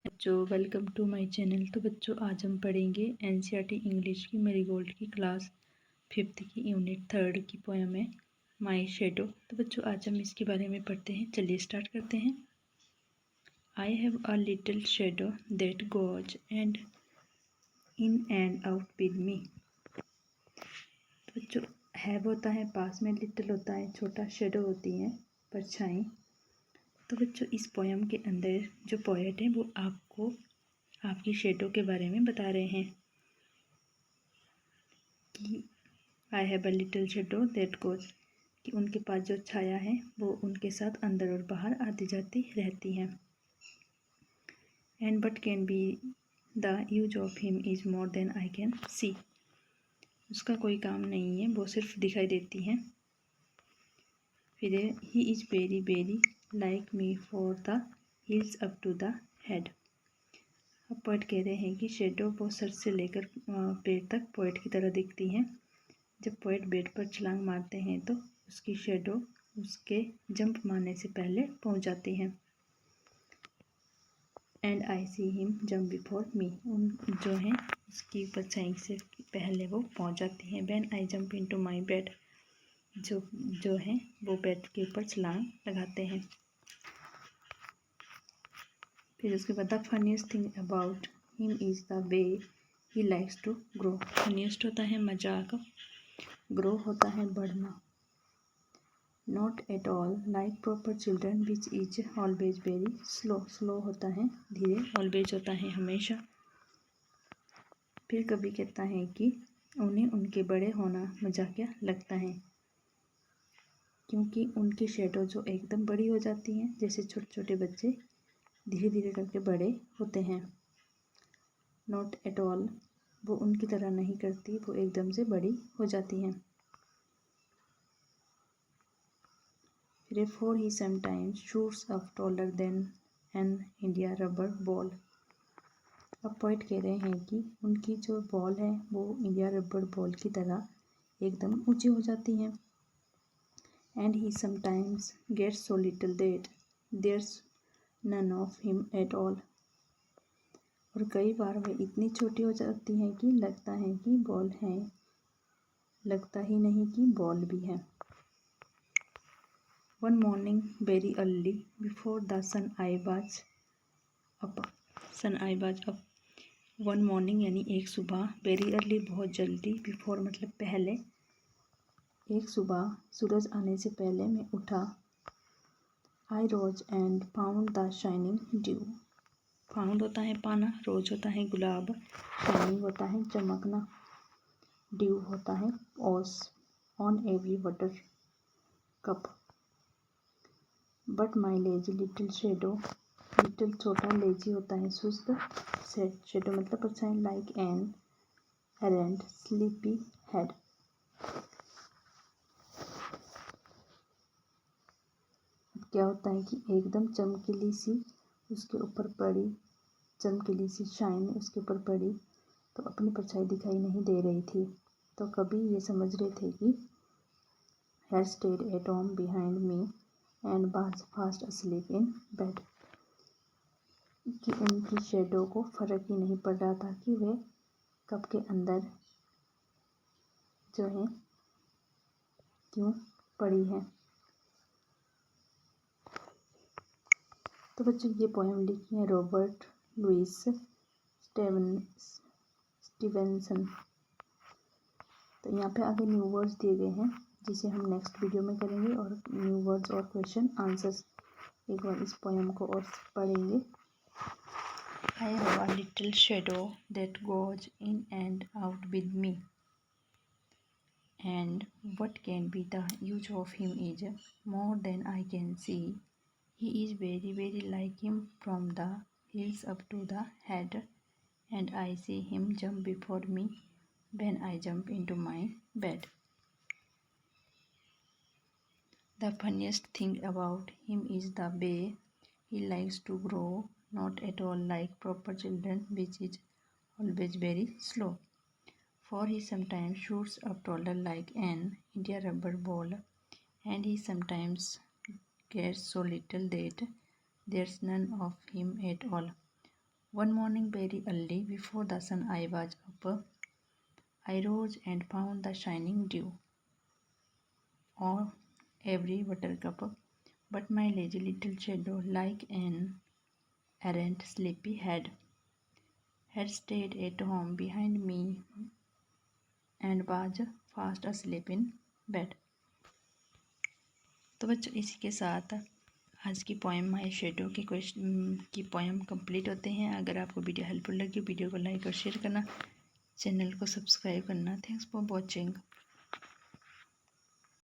बच्चों welcome to my channel. तो बच्चों आज हम पढ़ेंगे एनसीईआरटी इंग्लिश की मैरीगोल्ड की क्लास 5th की यूनिट 3 की पोएम है माय शैडो। तो बच्चों आज हम इसके बारे में पढ़ते हैं। चलिए स्टार्ट करते हैं। I have a little shadow that goes and in and out with me. तो बच्चों हैव होता है पास में, लिटिल होता है छोटा, शैडो होती है परछाई। तो बच्चों इस पोएम के अंदर जो पोएट है वो आपको आपकी शैडो के बारे में बता रहे हैं कि I have a little shadow that goes, कि उनके पास जो छाया है वो उनके साथ अंदर और बाहर आती जाती रहती है। And but can be the use of him is more than I can see, उसका कोई काम नहीं है, वो सिर्फ दिखाई देती है। फिर he is very very like me for the hills up to the head. अब पोएट कह रहे हैं कि शेडो वो सर से लेकर पैर तक पोएट की तरह दिखती हैं। जब पोएट बेड पर छलांग मारते हैं तो उसकी शेडो उसके जंप मारने से पहले पहुंच जाती हैं। And I see him jump before me, उन जो हैं उसकी परछाई से पहले वो पहुंच जाती हैं। When I jump into my bed, जो है वो बेड के ऊपर छलांग लगाते हैं। फिर उसके बाद the funniest thing about him is the way he likes to grow. Funniest होता है मजाक, ग्रो होता है बढ़ना। Not at all like proper children which is always very slow, slow होता है धीरे, ऑलवेज होता है हमेशा। फिर कभी कहता है कि उन्हें उनके बड़े होना मजाकिया लगता है, क्योंकि उनकी शेडो जो एकदम बड़ी हो जाती हैं, जैसे छोटे छोटे बच्चे धीरे धीरे करके बड़े होते हैं। नॉट एट ऑल, वो उनकी तरह नहीं करती, वो एकदम से बड़ी हो जाती हैं। फिर for he sometimes shoots up taller than an India rubber ball. अब पोएट कह रहे हैं कि उनकी जो बॉल है वो इंडिया रबर बॉल की तरह एकदम ऊंची हो जाती हैं। And he sometimes gets so little that there's none of him at all. और कई बार वह इतनी छोटी हो जाती हैं कि लगता है कि बॉल है, लगता ही नहीं कि बॉल भी है। One morning very early before the sun I was up, sun I was up. One morning यानी एक सुबह, वेरी अर्ली बहुत जल्दी, बिफोर मतलब पहले, एक सुबह सूरज आने से पहले मैं उठा। I rose and found the shining dew. Found होता है पाना, रोज होता है गुलाब, शाइनिंग होता है चमकना, ड्यू होता है ओस on every water cup. But my lazy little shadow, little छोटा, लेजी होता है सुस्त, शेडो मतलब परछाई, like an arrant sleepy head. क्या होता है कि एकदम चमकीली सी उसके ऊपर पड़ी, चमकीली सी शाइन उसके ऊपर पड़ी, तो अपनी परछाई दिखाई नहीं दे रही थी। तो कभी ये समझ रहे थे कि had stayed at home behind me and was fast asleep in bed, कि उनकी शेडो को फर्क ही नहीं पड़ रहा था कि वे कब के अंदर जो है क्यों पड़ी है। तो बच्चों ये पोएम लिखी है रॉबर्ट लुइस स्टीवेंसन। तो यहाँ पे आगे न्यू वर्ड्स दिए गए हैं जिसे हम नेक्स्ट वीडियो में करेंगे, और न्यू वर्ड्स और क्वेश्चन आंसर्स एक बार इस पोएम को और पढ़ेंगे। I have a little shadow that goes in and out with me, and what can be the use of him is more than I can see. He is very very like him from the heels up to the head, and I see him jump before me when I jump into my bed. The funniest thing about him is the way he likes to grow, not at all like proper children, which is always very slow. For he sometimes shoots up taller like an India rubber ball, and he sometimes gets so little that there's none of him at all. One morning very early before the sun I was up. I rose and found the shining dew on every buttercup, but my lazy little shadow, like an errant sleepy head, had stayed at home behind me and was fast asleep in bed. तो बच्चों इसी के साथ आज की poem my shadow की की poem complete होते हैं। अगर आपको वीडियो हेल्पफुल लगी वीडियो को लाइक और शेयर करना, चैनल को सब्सक्राइब करना। Thanks for watching.